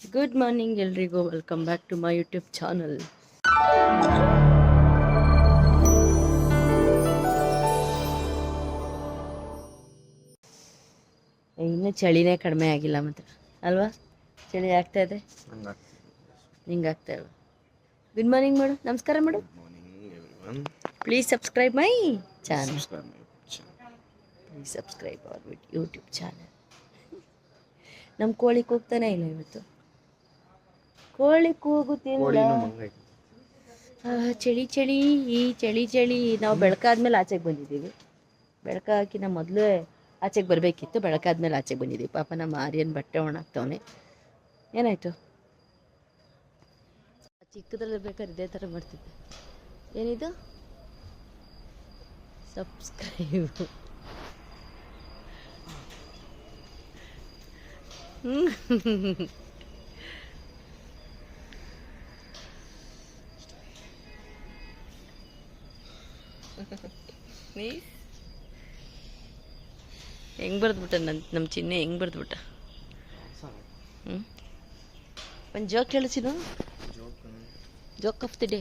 Good morning ಎಲ್ರಿಗೂ, welcome back to my YouTube channel. ಇನ್ನೂ ಚಳಿನೇ ಕಡಿಮೆ ಆಗಿಲ್ಲ ಮಾತ್ರ ಅಲ್ವಾ? ಚಳಿ ಆಗ್ತಾ ಇದೆ, ನಿಂಗೆ ಆಗ್ತಾ ಇಲ್ವಾ? ಗುಡ್ ಮಾರ್ನಿಂಗ್ ಮಾಡು, ನಮಸ್ಕಾರ ಮಾಡು. Please subscribe my channel. Please subscribe our YouTube channel. ನಮ್ಮ ಕೋಳಿ ಕೂಗ್ತಾನೆ ಇಲ್ಲ ಇವತ್ತು. ಕೋಳಿ ಕೂಗುತ್ತಿಲ್ಲ. ಚಳಿ ಚಳಿ ಚಳಿ ಚಳಿ. ನಾವು ಬೆಳಕಾದ್ಮೇಲೆ ಆಚೆಗೆ ಬಂದಿದ್ದೀವಿ. ಬೆಳಕಾಕಿನ ಮೊದಲೇ ಆಚೆಗೆ ಬರಬೇಕಿತ್ತು, ಬೆಳಕಾದ್ಮೇಲೆ ಆಚೆಗೆ ಬಂದಿದ್ದೀವಿ. ಪಾಪ ನಮ್ಮ ಆರ್ಯನ್ ಬಟ್ಟೆ ಒಣಗ್ತವನೆ. ಏನಾಯಿತು? ಚಿಕ್ಕದ್ರಲ್ಲಿ ಬೇಕಾದ್ರೆ ಇದೇ ಥರ ಮಾಡ್ತಿದ್ದೆ. ಏನಿದು? ಸಬ್ಸ್ಕ್ರೈಬ್. ನೀ ಹೆಂಗೆ ಬರೆದ್ಬಿಟ್ಟ ನಮ್ಮ ಚಿನ್ನೆ, ಹೆಂಗೆ ಬರೆದ್ಬಿಟ್ಟ? ಒಂದು ಜೋಕ್ ಹೇಳಿಸಿನು. Joke of the day.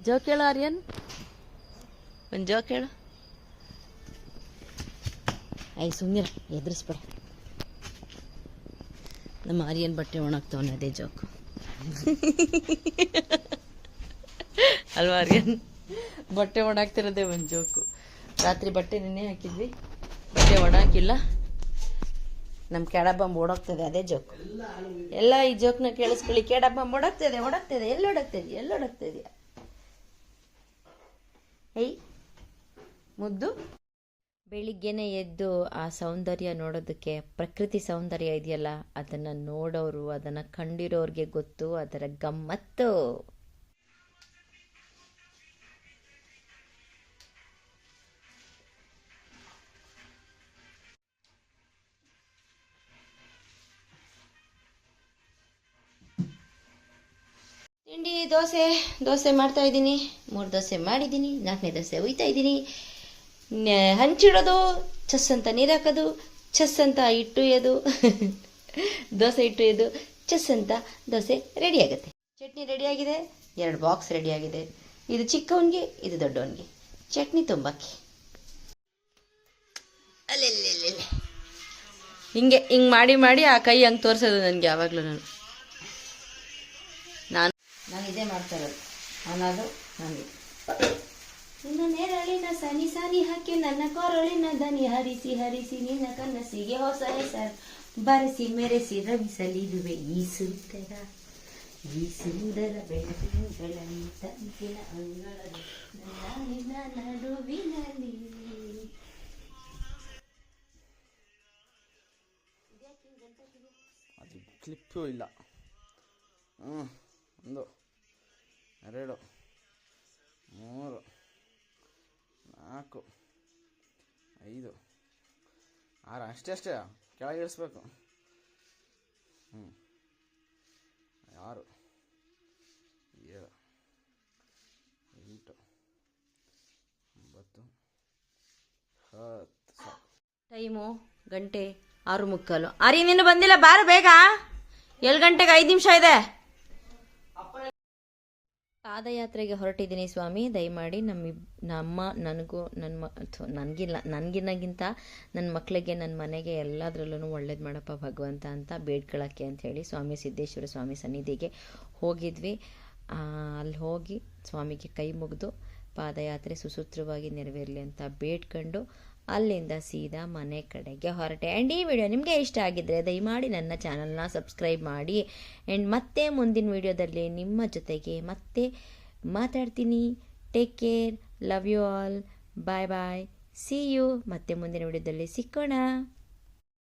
Joke ಹೇಳು ಆರ್ಯನ್, ಒಂದು ಜೋಕ್ ಹೇಳು. ಸುಮ್ಮನೆ ಎದುರಿಸ್ಬೇಡ. ನಮ್ಮ ಆರ್ಯನ್ ಬಟ್ಟೆ ಒಣಗ್ತವನೆ, ಅದೇ ಜೋಕು ಅಲ್ವಾ ಆರ್ಯನ್? ಬಟ್ಟೆ ಒಣಗ್ತಿರೋದೇ ಒಂದು ಜೋಕು. ರಾತ್ರಿ ಬಟ್ಟೆ ನೆನೆ ಹಾಕಿದ್ವಿ, ಬಟ್ಟೆ ಒಣಾಕಿಲ್ಲ, ನಮ್ಮ ಕೆಡ ಬಾಂಬ್ ಓಡೋಗ್ತದೆ, ಅದೇ ಜೋಕು. ಎಲ್ಲ ಈ ಜೋಕ್ನ ಕೇಳಿಸ್ಕೊಳ್ಳಿ. ಕೆಡ ಬಾಂಬ್ ಓಡೋಗ್ತದೆ, ಎಲ್ಲಿ ಓಡೋಗ್ತದೆ? ಏಯ್ ಮುದ್ದು. ಬೆಳಿಗ್ಗೆನೆ ಎದ್ದು ಆ ಸೌಂದರ್ಯ ನೋಡೋದಕ್ಕೆ, ಪ್ರಕೃತಿ ಸೌಂದರ್ಯ ಇದೆಯಲ್ಲ, ಅದನ್ನು ನೋಡೋರು, ಅದನ್ನು ಕಂಡಿರೋರಿಗೆ ಗೊತ್ತು ಅದರ ಗಮ್ಮತ್ತು. ತಿಂಡಿ ದೋಸೆ ಮಾಡ್ತಾ ಇದ್ದೀನಿ. 3 ದೋಸೆ ಮಾಡಿದ್ದೀನಿ, 4ನೇ ದೋಸೆ ಹುಯ್ತಾ ಇದ್ದೀನಿ. ಹಂಚಿಡೋದು, ಚಸ್ ಅಂತ ನೀರು ಹಾಕೋದು, ಚಸ್ ಅಂತ ಹಿಟ್ಟು ಎದು ದೋಸೆ ಹಿಟ್ಟು ಎದು ಚಸ್ ಅಂತ ದೋಸೆ ರೆಡಿ ಆಗುತ್ತೆ. ಚಟ್ನಿ ರೆಡಿಯಾಗಿದೆ, 2 ಬಾಕ್ಸ್ ರೆಡಿಯಾಗಿದೆ. ಇದು ಚಿಕ್ಕವನಿಗೆ, ಇದು ದೊಡ್ಡವನಿಗೆ. ಚಟ್ನಿ ತುಂಬಕ್ಕೆ ಅಲ್ಲೆಲ್ಲೆಲ್ಲೆ ಹಿಂಗೆ ಮಾಡಿ ಆ ಕೈ ಹಂಗೆ ತೋರಿಸೋದು ನನಗೆ ಯಾವಾಗಲೂ. ನಾನು ಇದೇ ಮಾಡ್ತಾ ಇರೋದು. ಅನ್ನೋದು ನನಗೆ ನಿನ್ನ ನೆರಳಿನ ಸನಿ ಹಾಕಿ ನನ್ನ ಕೊರಳಿನ ದನಿ ಹರಿಸಿ ನಿನ್ನ ಕನಸಿಗೆ ಹೊಸ ಹೆಸರು ಬರೆಸಿ ಮೆರೆಸಿ ರವಿಸಲಿದುವೆ ಈ ಸುಂದರ ಬೆಳಕಿನ ತಂಪಿನ ಅಂಗಳದಲ್ಲಿ ನಿನ್ನ ನಡುವಿನಲ್ಲಿ. ಅದು ಕ್ಲಿಪ್ಪು ಇಲ್ಲ. 1 2 3 4 5 6 ಅಷ್ಟೇ ಕೆಳಗೆ ಇಳಿಸ್ಬೇಕು. 6 7 8 9 10 ಸಾಕು. ಟೈಮು ಗಂಟೆ 6:45. ಅರಿ ನೀನು ಬಂದಿಲ್ಲ, ಬಾರ ಬೇಗ. 7 ಗಂಟೆಗೆ 5 ನಿಮಿಷ ಇದೆ. ಪಾದಯಾತ್ರೆಗೆ ಹೊರಟಿದ್ದೀನಿ ಸ್ವಾಮಿ, ದಯಮಾಡಿ ನನಗಿನ್ನಗಿಂತ ನನ್ನ ಮಕ್ಕಳಿಗೆ, ನನ್ನ ಮನೆಗೆ ಎಲ್ಲದರಲ್ಲೂ ಒಳ್ಳೇದು ಮಾಡಪ್ಪ ಭಗವಂತ ಅಂತ ಬೇಡ್ಕೊಳ್ಳೋಕ್ಕೆ ಅಂಥೇಳಿ ಸ್ವಾಮಿ ಸಿದ್ದೇಶ್ವರ ಸ್ವಾಮಿ ಸನ್ನಿಧಿಗೆ ಹೋಗಿದ್ವಿ. ಅಲ್ಲಿ ಹೋಗಿ ಸ್ವಾಮಿಗೆ ಕೈ ಮುಗಿದು ಪಾದಯಾತ್ರೆ ಸುಸೂತ್ರವಾಗಿ ನೆರವೇರಲಿ ಅಂತ ಬೇಡ್ಕೊಂಡು ಅಲ್ಲಿಂದ ಸೀದಾ ಮನೆ ಕಡೆಗೆ ಹೊರಟೆ. ಆ್ಯಂಡ್ ಈ ವಿಡಿಯೋ ನಿಮಗೆ ಇಷ್ಟ ಆಗಿದ್ದರೆ ದಯಮಾಡಿ ನನ್ನ ಚಾನಲ್ನ ಸಬ್ಸ್ಕ್ರೈಬ್ ಮಾಡಿ. ಆ್ಯಂಡ್ ಮತ್ತೆ ಮುಂದಿನ ವಿಡಿಯೋದಲ್ಲಿ ನಿಮ್ಮ ಜೊತೆಗೆ ಮತ್ತೆ ಮಾತಾಡ್ತೀನಿ. Take care, love you all, bye bye, see you. ಮತ್ತೆ ಮುಂದಿನ ವಿಡಿಯೋದಲ್ಲಿ ಸಿಕ್ಕೋಣ.